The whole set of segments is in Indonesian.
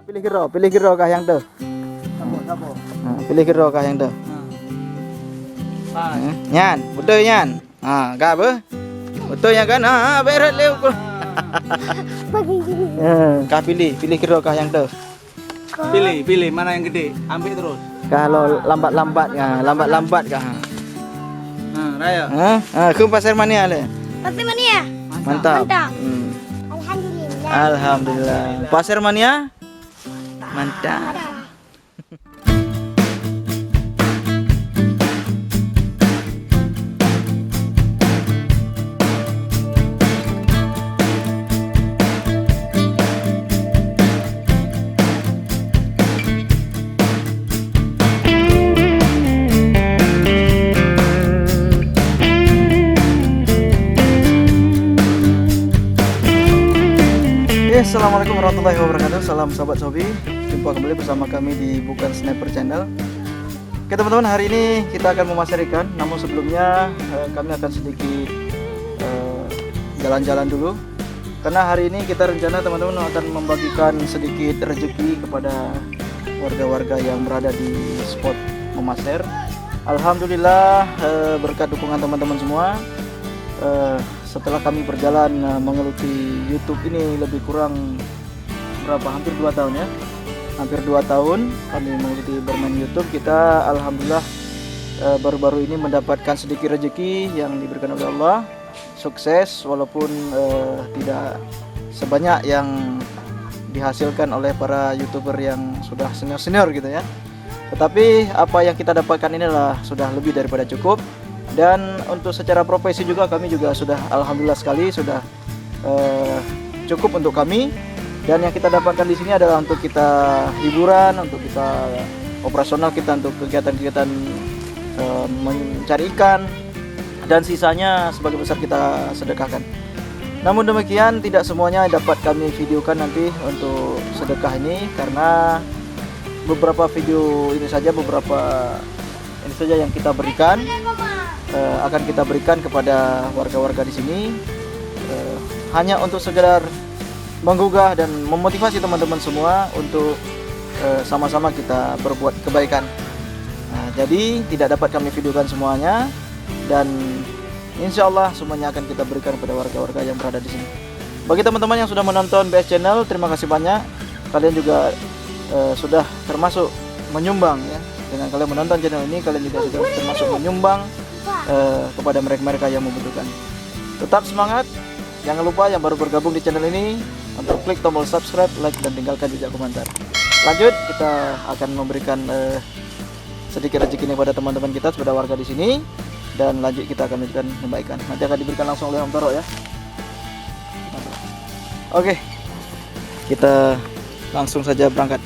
Pilih kira kah yang tu? Sabo. Pilih kira kah yang tu? Nyan, betul nyan. Kah apa? Betul ya kan? Beres leu. Kah pilih kira kah yang tu? Pilih mana yang gede, ambil terus. Kalau lambat kah? Raya. Ke pasar mania le. Pasar Mania. Mantap. Alhamdulillah. Alhamdulillah. Pasar mania? Mantap. Assalamualaikum warahmatullahi wabarakatuh. Salam sahabat Sobi. Jumpa kembali bersama kami di Bukan Sniper Channel. Oke teman-teman, hari ini kita akan memasak ikan. Namun sebelumnya kami akan sedikit jalan-jalan dulu. Karena hari ini kita rencana teman-teman akan membagikan sedikit rezeki kepada warga-warga yang berada di spot memaser. Alhamdulillah berkat dukungan teman-teman semua. Setelah kami berjalan menggeluti YouTube ini lebih kurang hampir 2 tahun ya. Hampir 2 tahun kami menggeluti bermain YouTube. Kita alhamdulillah baru-baru ini mendapatkan sedikit rezeki yang diberikan oleh Allah. Sukses walaupun tidak sebanyak yang dihasilkan oleh para YouTuber yang sudah senior-senior gitu ya. Tetapi apa yang kita dapatkan ini adalah sudah lebih daripada cukup. Dan untuk secara profesi juga kami juga sudah alhamdulillah sekali sudah cukup untuk kami. Dan yang kita dapatkan di sini adalah untuk kita hiburan, untuk kita operasional kita untuk kegiatan-kegiatan mencari ikan, dan sisanya sebagai besar kita sedekahkan. Namun demikian tidak semuanya dapat kami videokan nanti untuk sedekah ini, karena beberapa video ini saja yang kita berikan akan kita berikan kepada warga-warga di sini hanya untuk sekedar menggugah dan memotivasi teman-teman semua untuk sama-sama kita berbuat kebaikan. Jadi tidak dapat kami videokan semuanya, dan insya Allah semuanya akan kita berikan kepada warga-warga yang berada di sini. Bagi teman-teman yang sudah menonton BS Channel, terima kasih banyak. Kalian juga sudah termasuk menyumbang ya. Dengan kalian menonton channel ini, kalian juga sudah termasuk menyumbang kepada mereka-mereka yang membutuhkan. Tetap semangat. Jangan lupa yang baru bergabung di channel ini untuk klik tombol subscribe, like, dan tinggalkan jejak komentar. Lanjut, kita akan memberikan sedikit rezeki ini kepada teman-teman kita, kepada warga di sini, dan lanjut kita akan memberikan kebaikan. Nanti akan diberikan langsung oleh Om Toro ya. Oke, kita langsung saja berangkat.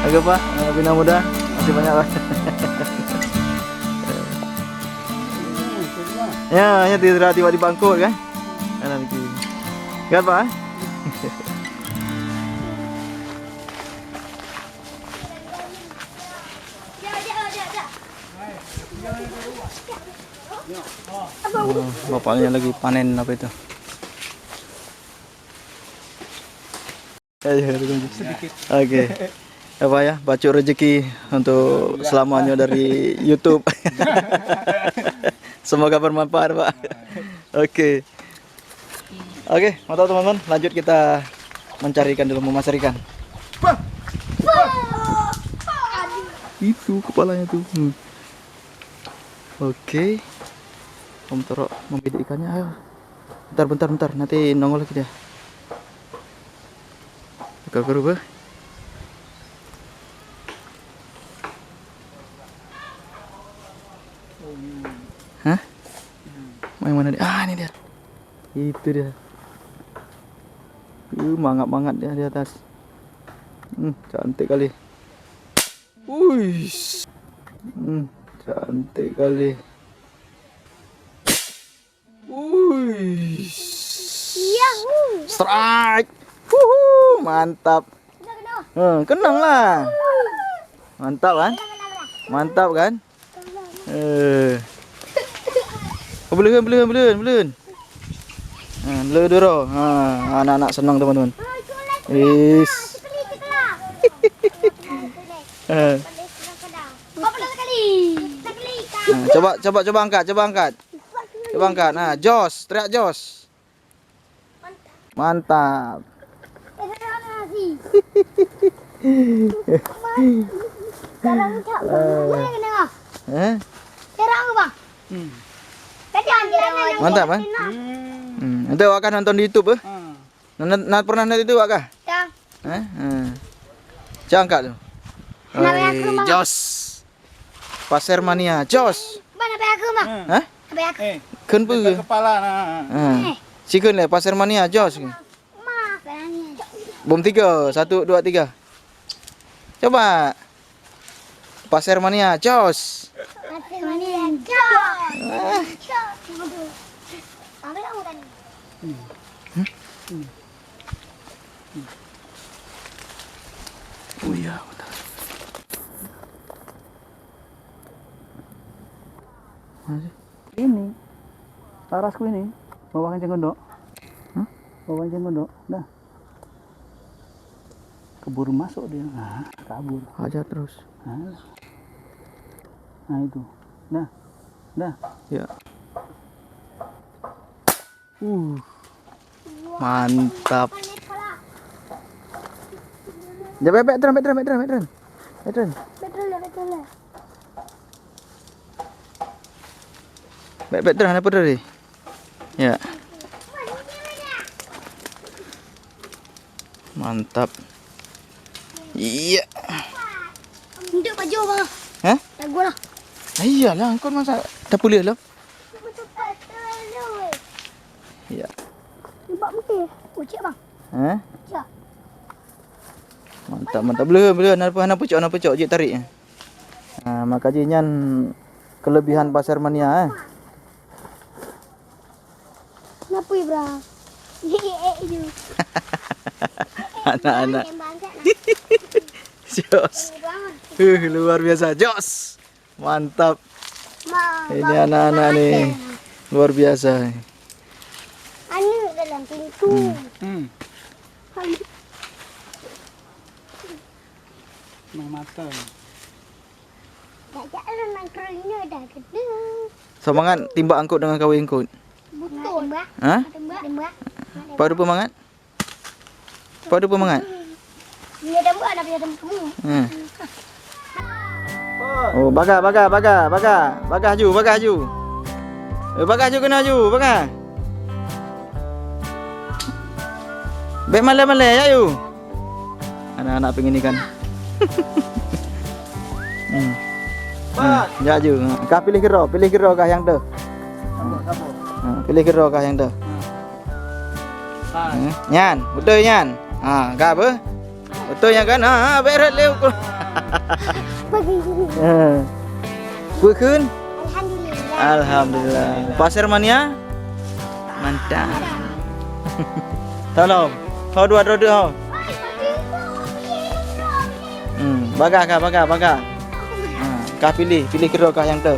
Oke Pak, bina muda, masih banyak Pak. Ya, tidak tiba di bangku kan? Ada lagi. Lihat Pak. Bapaknya lagi panen apa itu? Sedikit. Oke. Apa ya, bacuk rezeki untuk selamanya dari YouTube. Semoga bermanfaat Pak. Oke, mantap teman-teman. Lanjut kita mencari ikan dulu, memasak ikan. Itu kepalanya tuh. Oke, Om Toro membidik ikannya. Ayo, bentar, nanti nongol lagi dia. Buka kerubah. Hah? Yang mana dia? Ini dia. Itu dia. Mangat-mangat dia di atas. Cantik kali. Wih. Cantik kali. Wih. Yahoo. Strike. Mantap. Kenang lah. Mantap kan? Mantap kan? Belun. Belun dulu. Anak-anak senang teman-teman. Yes. Coba angkat. Coba angkat. Nah, Jos, teriak Jos. Mantap. Mantap kan? Nanti awak akan nonton di YouTube pernah nonton itu awak kah? Coba angkat tu. Jos. Pasir Mania, Jos. Mana apa aku mah? Hah? Apa aku? Ken pu ke? Kepala nah. Sikun le Pasir Mania, Jos. Ma, penanya. Bom 3, 1 2 3. Coba. Pasir Mania, Jos. Pasir Mania. Jos. Ambil kamu tadi. Oh iya, betul. Ini larasku ini bawa kencing gondok. Bawa kencing gondok. Dah. Keburu masuk dia. Nah, kabur. Hajar terus. Nah itu. Dah. Ya. Mantap. Ya, veteran. Betul lah. Veteran apa tadi? Ya. Mantap. Iya. Untuk baju bang. Hah? Lagu lah. Iyalah, kau masa tak boleh lah. Ya. Nampak mungkin. Ucik bang. Hah? Ya. Mantap. Belum. Nak pecok je tarik. Maka jinyan kelebihan Pasir Mania. Kenapa ya bro? Itu. Anak-anak. Jos. Luar biasa, Jos. Mantap. Ini anak-anak nih. Luar biasa. Anu dalam pintu. Main mata. Tak jalan nangkringnya dah gede. Semangat timbak angkut dengan kawin angkut. Betul. Hah? Tembak. Padu pemangat? Dia dah buat ada punya tempat kamu. Oh, baga haju. Baga haju kena haju, baga. Bek male ya yu. Anak-anak pengen ikan. Ya haju. Kah pilih kira kah yang tu? Pilih kira kah yang tu? Nyan, betul nyan. Kah apa? Betul ya kan? Berat leu. Bagi. Berkun? Alhamdulillah. Alhamdulillah. Pasir Mania? Mantap. Tolong. Kau dua kau. Baga. Kah pilih kira kah yang tu?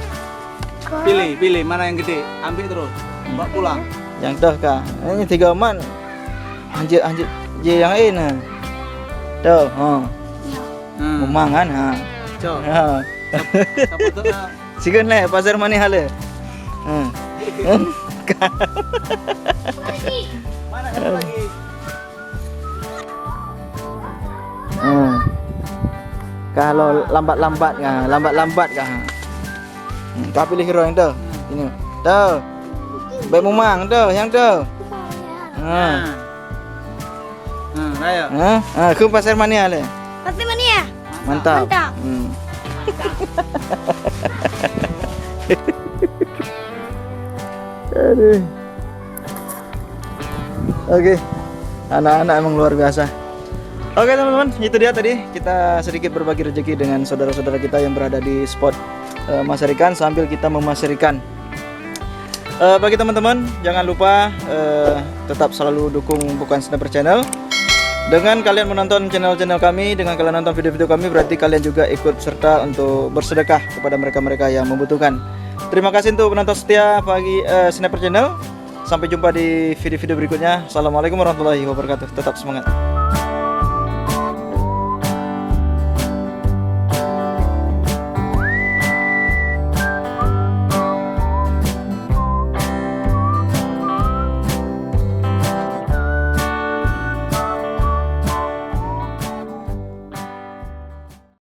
Pilih mana yang gede, ambil terus. Bawa pulang. Yang tu kah? Ini 3 man. Anjir je yang lain. Tu, memang kan? Cok. Ha. Siapa tu? Sigun le Pasir Mania le. Mana satu lagi? Kalau lambat kah? Kau pilih hero yang tu. Ini. Tu. Baik memang tu, yang tu. Raya. Ke Pasir Mania le. Pasir Mania. Mantap. Aduh. Oke. Anak-anak emang luar biasa. Oke teman-teman, itu dia tadi kita sedikit berbagi rezeki dengan saudara-saudara kita yang berada di spot masar ikan sambil kita memasar ikan. Bagi teman-teman, jangan lupa tetap selalu dukung Bukan Sniper Channel. Dengan kalian menonton channel-channel kami, dengan kalian nonton video-video kami, berarti kalian juga ikut serta untuk bersedekah kepada mereka-mereka yang membutuhkan. Terima kasih untuk penonton setia bagi Sniper Channel. Sampai jumpa di video-video berikutnya. Assalamualaikum warahmatullahi wabarakatuh. Tetap semangat.